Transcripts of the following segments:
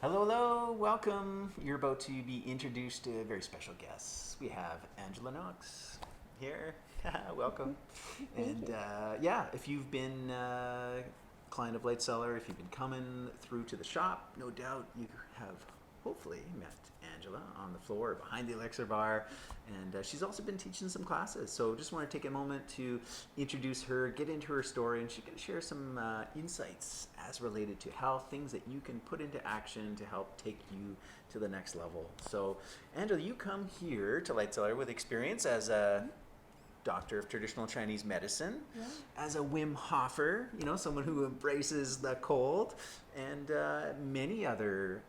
Hello, hello, welcome. You're about to be introduced to a very special guest. We have Angela Knox here. Welcome. Thank And you. yeah, if you've been client of Light Cellar, if you've been coming through to the shop, no doubt you have hopefully met Angela on the floor behind the elixir bar, and she's also been teaching some classes. So just want to take a moment to introduce her, get into her story, and she can share some insights as related to health, things that you can put into action to help take you to the next level. So Angela, you come here to Light Cellar with experience as a doctor of traditional Chinese medicine, Yeah. as a Wim Hofer, someone who embraces the cold, and many other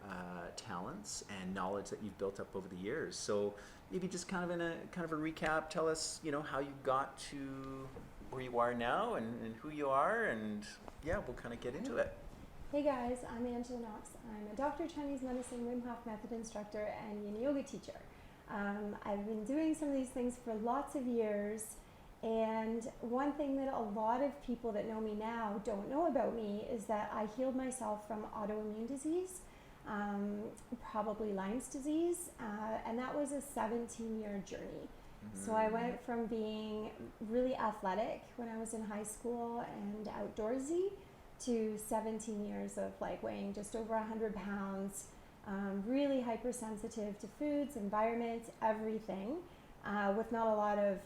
talents and knowledge that you've built up over the years. So maybe just kind of a recap, tell us, how you got to where you are now and who you are, and yeah, we'll kind of get into it. Hey guys, I'm Angela Knox. I'm a doctor of Chinese medicine, Wim Hof method instructor, and yin yoga teacher. I've been doing some of these things for lots of years, and one thing that a lot of people that know me now don't know about me is that I healed myself from autoimmune disease, probably Lyme's disease, and that was a 17-year journey. So I went from being really athletic when I was in high school and outdoorsy to 17 years of weighing just over 100 pounds, really hypersensitive to foods, environment, everything, with not a lot of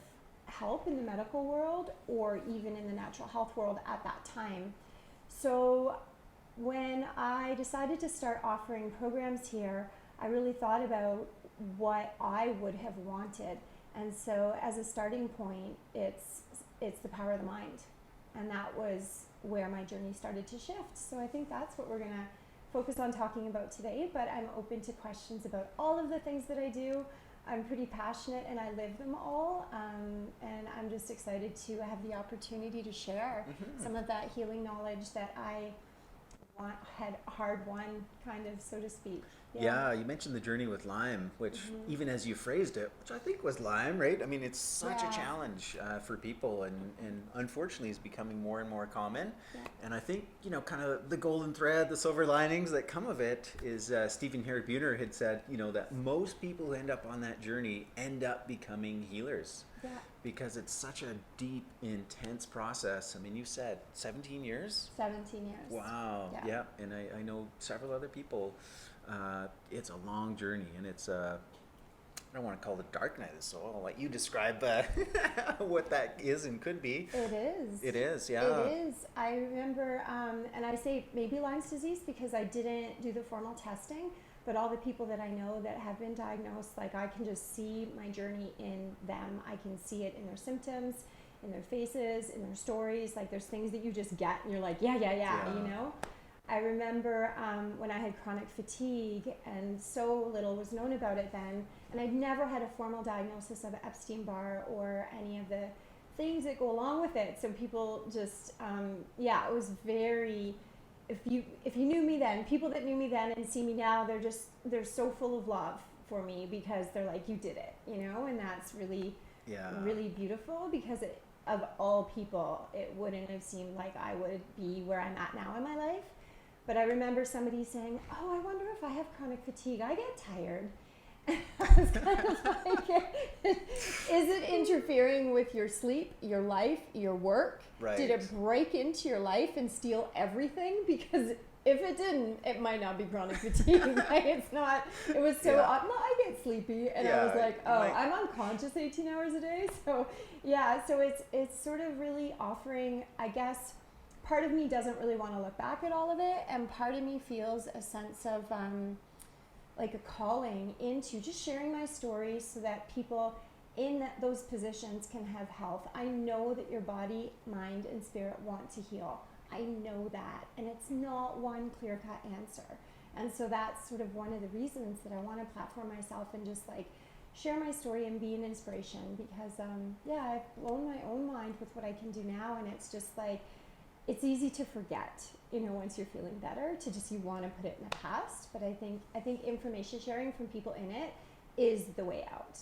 help in the medical world or even in the natural health world at that time. So when I decided to start offering programs here, I really thought about what I would have wanted. And so as a starting point, it's the power of the mind. And that was where my journey started to shift. So I think that's what we're going to focus on talking about today, but I'm open to questions about all of the things that I do. I'm pretty passionate and I live them all, and I'm just excited to have the opportunity to share some of that healing knowledge that I had hard won, kind of, so to speak. Yeah, you mentioned the journey with Lyme, which even as you phrased it, which I think was Lyme, right? I mean, it's such a challenge for people, and unfortunately is becoming more and more common. Yeah. And I think, kind of the golden thread, the silver linings that come of it is Stephen Buhner had said, that most people who end up on that journey end up becoming healers. Yeah. Because it's such a deep, intense process. I mean, you said 17 years? 17 years. Wow. Yeah. And I know several other people. It's a long journey, and it's I don't want to call it dark night of the soul. I'll let you describe what that is and could be. It is. It is, yeah. It is. I remember, and I say maybe Lyme's disease because I didn't do the formal testing, but all the people that I know that have been diagnosed, I can just see my journey in them. I can see it in their symptoms, in their faces, in their stories. There's things that you just get, and you're like, yeah. I remember when I had chronic fatigue, and so little was known about it then, and I'd never had a formal diagnosis of Epstein-Barr or any of the things that go along with it. So people just, it was very, if you knew me then, people that knew me then and see me now, they're so full of love for me because they're like, you did it, and that's really, really beautiful because of all people, it wouldn't have seemed like I would be where I'm at now in my life. But I remember somebody saying, oh, I wonder if I have chronic fatigue. I get tired. I was kind of like, is it interfering with your sleep, your life, your work? Right. Did it break into your life and steal everything? Because if it didn't, it might not be chronic fatigue. It's not. It was so, I get sleepy. And I was like, I'm unconscious 18 hours a day. So, so it's sort of really offering, I guess, part of me doesn't really want to look back at all of it, and part of me feels a sense of a calling into just sharing my story so that people in those positions can have health. I know that your body, mind, and spirit want to heal. I know that, and it's not one clear-cut answer. And so that's sort of one of the reasons that I want to platform myself and just share my story and be an inspiration, because I've blown my own mind with what I can do now, and it's just it's easy to forget, once you're feeling better, to just, you want to put it in the past. But I think information sharing from people in it is the way out.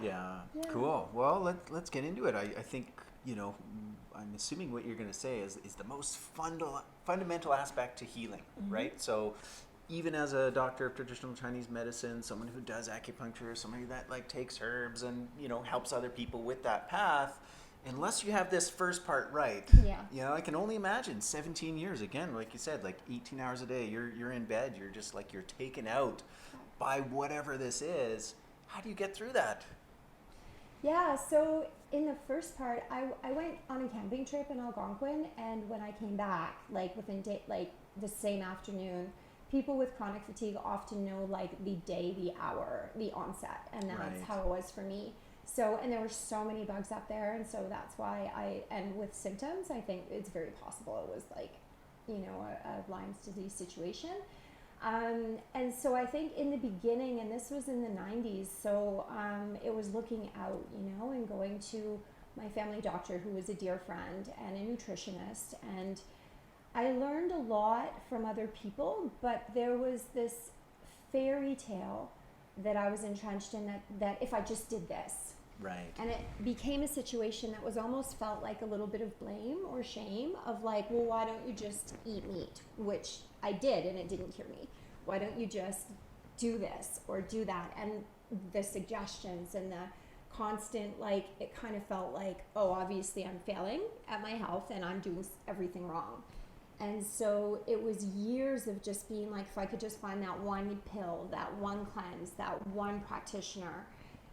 Yeah. Cool. Well, let's get into it. I think, I'm assuming what you're going to say is the most fundamental aspect to healing, right? So even as a doctor of traditional Chinese medicine, someone who does acupuncture, somebody that like takes herbs and, you know, helps other people with that path, unless you have this first part right, Yeah. you know, I can only imagine 17 years, again, like you said, like 18 hours a day, you're in bed, you're just like, you're taken out by whatever this is. How do you get through that? Yeah, so in the first part, I went on a camping trip in Algonquin, and when I came back, like within like the same afternoon, people with chronic fatigue often know like the day, the hour, the onset, and that's Right. how it was for me. So, and there were so many bugs up there, and so that's why and with symptoms, I think it's very possible it was like, you know, a Lyme's disease situation. And so I think in the beginning, and this was in the 90s, so it was looking out, you know, and going to my family doctor, who was a dear friend and a nutritionist. And I learned a lot from other people, but there was this fairy tale that I was entrenched in, that if I just did this. Right. And it became a situation that was almost felt like a little bit of blame or shame of like, well, why don't you just eat meat? Which I did, and it didn't cure me. Why don't you just do this or do that? And the suggestions and the constant, like, it kind of felt like, oh, obviously I'm failing at my health and I'm doing everything wrong. And so it was years of just being like, if I could just find that one pill, that one cleanse, that one practitioner.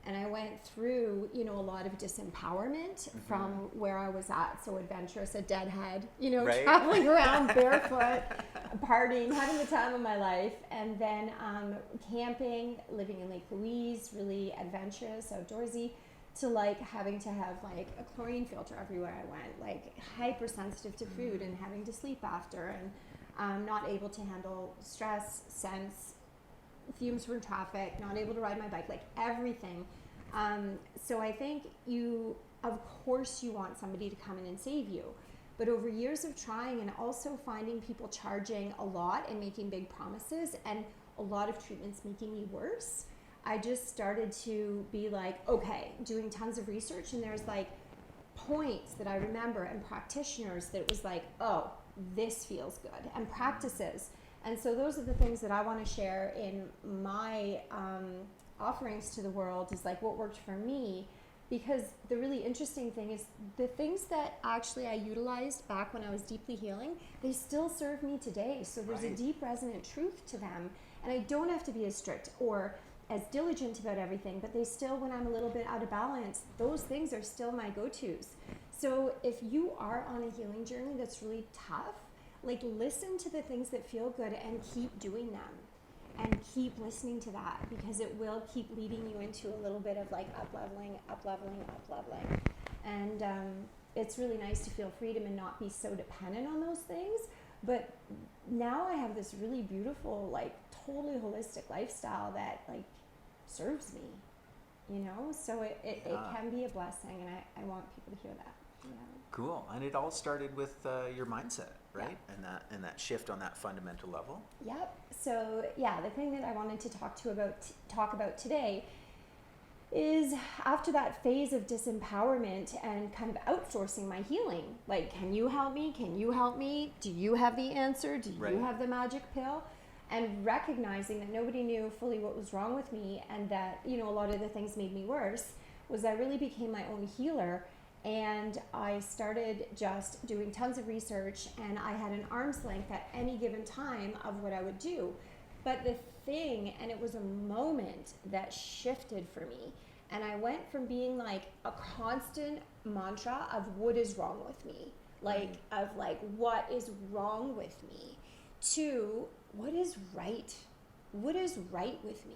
And I went through, you know, a lot of disempowerment from where I was at. So adventurous, a deadhead, you know, Right. traveling around barefoot, partying, having the time of my life. And then camping, living in Lake Louise, really adventurous, outdoorsy, to like having to have like a chlorine filter everywhere I went, like hypersensitive to food and having to sleep after, and not able to handle stress, scents, fumes from traffic, not able to ride my bike, like everything. So I think of course you want somebody to come in and save you. But over years of trying and also finding people charging a lot and making big promises and a lot of treatments making me worse, I just started to be like, okay, doing tons of research, and there's like points that I remember and practitioners that it was like, oh, this feels good, and practices. And so those are the things that I want to share in my offerings to the world, is like what worked for me. Because the really interesting thing is the things that actually I utilized back when I was deeply healing, they still serve me today. So there's a Right. deep resonant truth to them. And I don't have to be as strict or as diligent about everything, but they still, when I'm a little bit out of balance, those things are still my go-tos. So if you are on a healing journey that's really tough, like listen to the things that feel good and keep doing them. And keep listening to that, because it will keep leading you into a little bit of like up-leveling. And it's really nice to feel freedom and not be so dependent on those things. But now I have this really beautiful, like totally holistic lifestyle that like serves me, you know? So it can be a blessing, and I want people to hear that. You know? Cool. And it all started with your mindset, right? Yeah. And that shift on that fundamental level. Yep. So yeah, the thing that I wanted to talk about today is after that phase of disempowerment and kind of outsourcing my healing. Like, can you help me? Can you help me? Do you have the answer? Do Right. you have the magic pill? And recognizing that nobody knew fully what was wrong with me, and that, you know, a lot of the things made me worse, was I really became my own healer. And I started just doing tons of research, and I had an arm's length at any given time of what I would do. But the thing, and it was a moment that shifted for me, and I went from being like a constant mantra of what is wrong with me, like of like what is wrong with me, to what is right with me.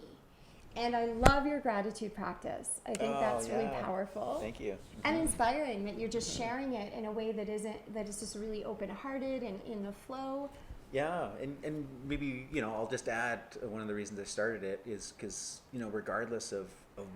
And I love your gratitude practice. I think that's really powerful. Thank you. And inspiring that you're just sharing it in a way that is just really open-hearted and in the flow. Yeah, and maybe, you know, I'll just add, one of the reasons I started it is because, you know, regardless of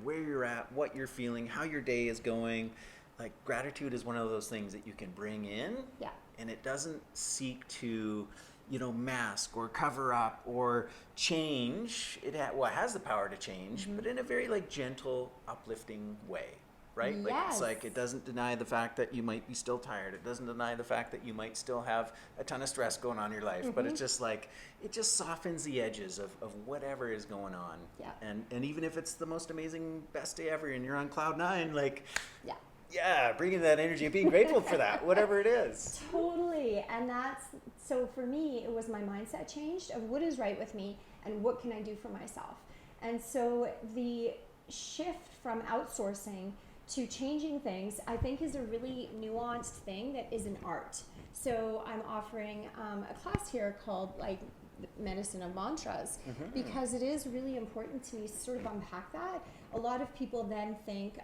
where you're at, what you're feeling, how your day is going, like gratitude is one of those things that you can bring in. Yeah. And it doesn't seek to, you know, mask or cover up or change. It has the power to change, but in a very like gentle, uplifting way. right? Like, it's Yes. like, it doesn't deny the fact that you might be still tired. It doesn't deny the fact that you might still have a ton of stress going on in your life, but it's just like, it just softens the edges of whatever is going on. Yeah. And even if it's the most amazing, best day ever and you're on cloud nine, like, Yeah. yeah, bringing that energy and being grateful for that, whatever it is. Totally. And that's, so for me, it was my mindset changed of what is right with me and what can I do for myself. And so the shift from outsourcing to changing things, I think, is a really nuanced thing that is an art. So I'm offering a class here called like Medicine of Mantras, because it is really important to me to sort of unpack that. A lot of people then think,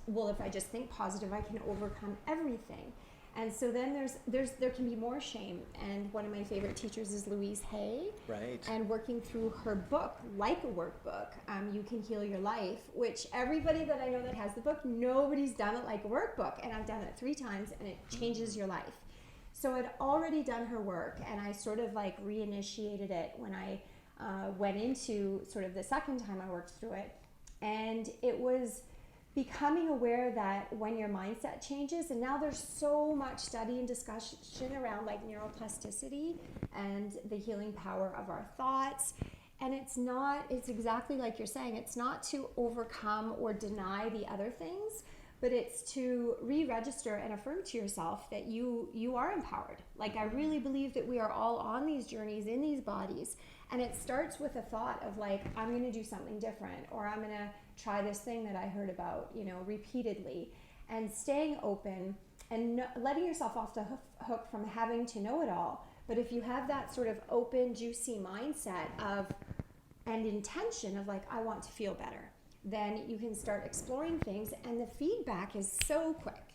well, if I just think positive, I can overcome everything. And so then there can be more shame. And one of my favorite teachers is Louise Hay. Right. And working through her book, like a workbook, You Can Heal Your Life, which everybody that I know that has the book, nobody's done it like a workbook. And I've done it 3 times, and it changes your life. So I'd already done her work, and I sort of like reinitiated it when I went into sort of the second time I worked through it. And it was becoming aware that when your mindset changes, and now there's so much study and discussion around like neuroplasticity and the healing power of our thoughts. And it's exactly like you're saying, it's not to overcome or deny the other things, but it's to re-register and affirm to yourself that you are empowered. Like, I really believe that we are all on these journeys in these bodies, and it starts with a thought of like, I'm going to do something different, or I'm going to try this thing that I heard about, repeatedly, and staying open and letting yourself off the hook from having to know it all. But if you have that sort of open, juicy mindset and intention of like, I want to feel better, then you can start exploring things, and the feedback is so quick,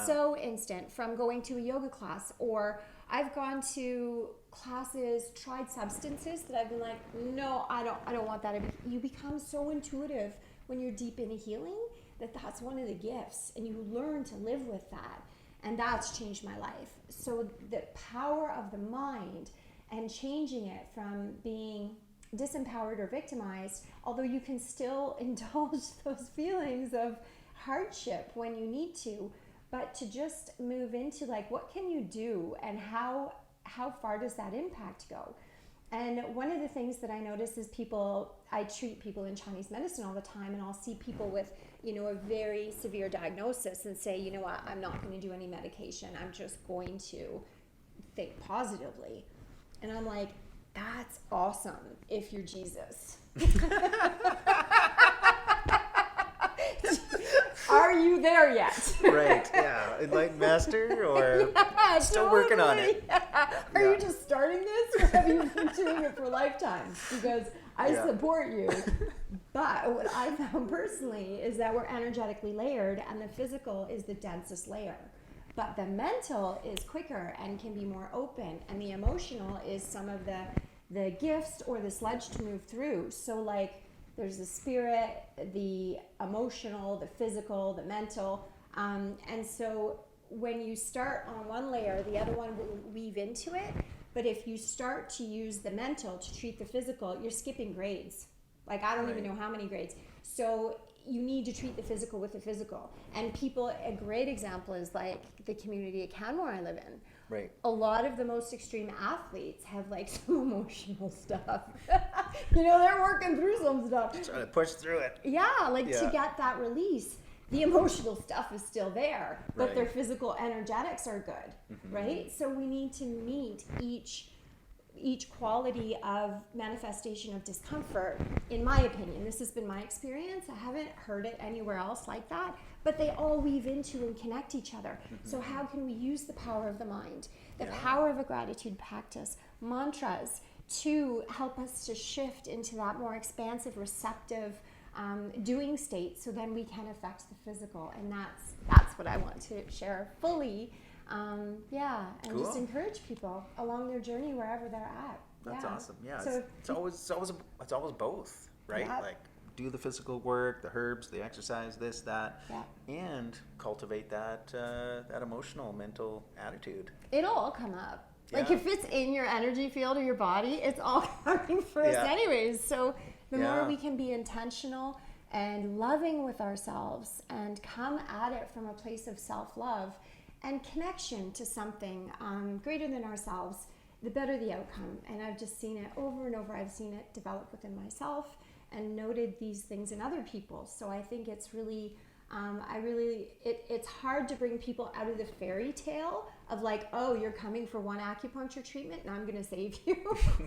so instant. From going to a yoga class, or I've gone to classes, tried substances that I've been like, no, I don't want that. You become so intuitive when you're deep into healing that's one of the gifts, and you learn to live with that, and that's changed my life. So the power of the mind and changing it from being disempowered or victimized, although you can still indulge those feelings of hardship when you need to, but to just move into like, what can you do, and how far does that impact go? And one of the things that I notice is I treat people in Chinese medicine all the time, and I'll see people with, a very severe diagnosis and say, you know what, I'm not going to do any medication. I'm just going to think positively. And I'm like, that's awesome if you're Jesus. Are you there yet? Right, yeah. Enlightened Master, or still working on it? Yeah. Are you just starting this, or have you been doing it for lifetimes? Because I support you. But what I found personally is that we're energetically layered, and the physical is the densest layer. But the mental is quicker and can be more open, and the emotional is some of the gifts or the sledge to move through. So like, there's the spirit, the emotional, the physical, the mental. And so when you start on one layer, the other one will weave into it. But if you start to use the mental to treat the physical, you're skipping grades. Like, I don't even know how many grades. So you need to treat the physical with the physical. And a great example is like the community of Canmore I live in. Right. A lot of the most extreme athletes have like some emotional stuff. They're working through some stuff. Trying to push through it. To get that release. The emotional stuff is still there, but their physical energetics are good, right? So we need to meet each quality of manifestation of discomfort. In my opinion, this has been my experience. I haven't heard it anywhere else like that, but they all weave into and connect each other. So how can we use the power of the mind, the power of a gratitude practice, mantras, to help us to shift into that more expansive, receptive doing state, so then we can affect the physical. And that's what I want to share fully. And cool. Just encourage people along their journey wherever they're at. That's awesome. Yeah, So it's always both, right? Yeah. Like, do the physical work, the herbs, the exercise, this, that, and cultivate that emotional, mental attitude. It'll all come up. Yeah. Like, if it's in your energy field or your body, it's all coming first anyways. So the more we can be intentional, and loving with ourselves and come at it from a place of self-love and connection to something greater than ourselves, the better the outcome. And I've just seen it over and over. I've seen it develop within myself and noted these things in other people. So I think it's really, it's hard to bring people out of the fairy tale of like, oh, you're coming for one acupuncture treatment and I'm going to save you,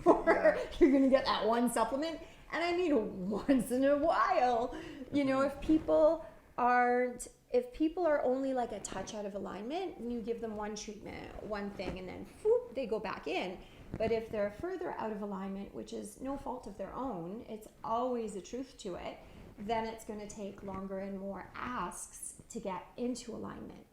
or you're going to get that one supplement. And I mean, once in a while, you know, if people are only like a touch out of alignment, you give them one treatment, one thing, and then whoop, they go back in. But if they're further out of alignment, which is no fault of their own, it's always a truth to it, then it's going to take longer and more asks to get into alignment.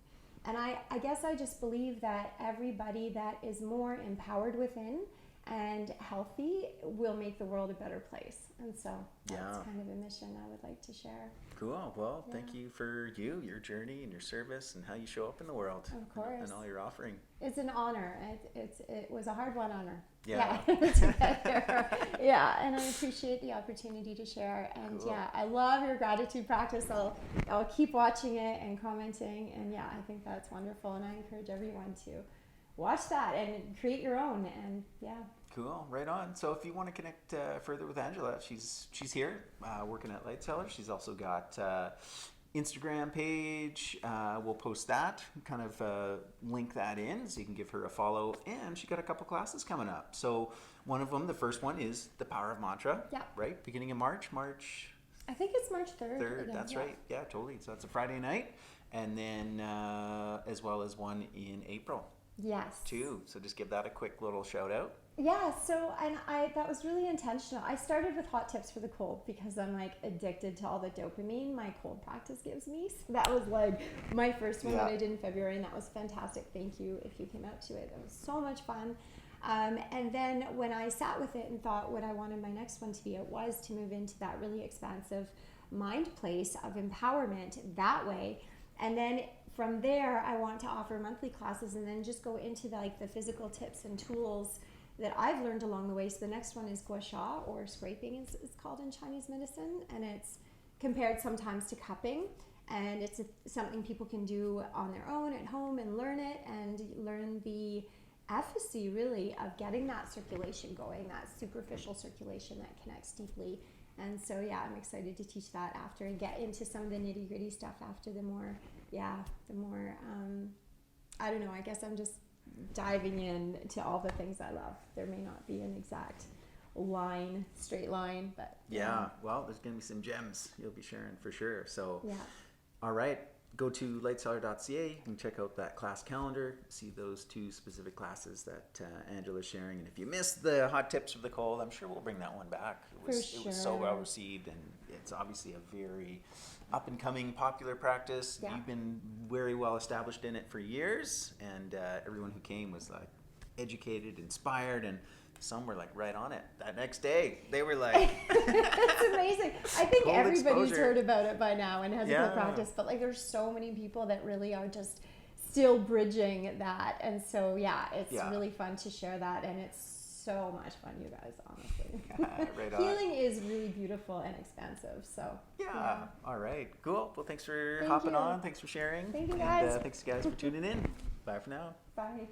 And I guess I just believe that everybody that is more empowered within and healthy will make the world a better place. And so that's kind of a mission I would like to share. Cool. Well, thank you for your journey and your service and how you show up in the world. Of course. And all your offering. It's an honor. It was a hard-won honor. Yeah. To get here. Yeah, and I appreciate the opportunity to share. And I love your gratitude practice. I'll keep watching it and commenting. And I think that's wonderful. And I encourage everyone to watch that and create your own. And Cool, right on. So if you want to connect further with Angela, she's here working at Light Cellar. She's also got Instagram page. We'll post that, kind of link that in so you can give her a follow. And she got a couple classes coming up. So one of them, the first one is the Power of Mantra. Yeah. Right, beginning of March. I think it's March 3rd. 3rd, that's right. Yeah, totally. So that's a Friday night. And then as well as one in April. Yes. Too. So just give that a quick little shout out. Yeah, so that was really intentional. I started with hot tips for the cold because I'm like addicted to all the dopamine my cold practice gives me. So that was like my first one that I did in February, and that was fantastic. Thank you if you came out to it. It was so much fun. And then when I sat with it and thought what I wanted my next one to be, it was to move into that really expansive mind place of empowerment that way. And then from there, I want to offer monthly classes and then just go into the physical tips and tools that I've learned along the way. So the next one is gua sha, or scraping is called in Chinese medicine, and it's compared sometimes to cupping, and it's something people can do on their own at home and learn it and learn the efficacy really of getting that circulation going, that superficial circulation that connects deeply. And so I'm excited to teach that after and get into some of the nitty-gritty stuff after the more I don't know, I guess I'm just diving in to all the things I love. There may not be an exact straight line, but well, there's gonna be some gems you'll be sharing for sure. So all right, go to lightcellar.ca. You can check out that class calendar, see those 2 specific classes that Angela's sharing. And if you missed the hot tips for the cold, I'm sure we'll bring that one back. It was so well received, and it's obviously a very up and coming popular practice. You've been very well established in it for years, and everyone who came was like educated, inspired, and some were like right on it that next day. They were like it's amazing. I think cold everybody's exposure. heard about it by now and has a good practice, but there's so many people that really are just still bridging that. And so it's really fun to share that, and it's so much fun, you guys, honestly. Right on. Healing is really beautiful and expansive. So all right, cool. Well, thanks for hopping on. Thanks for sharing. Thank you, guys. And thanks guys for tuning in. Bye for now. Bye.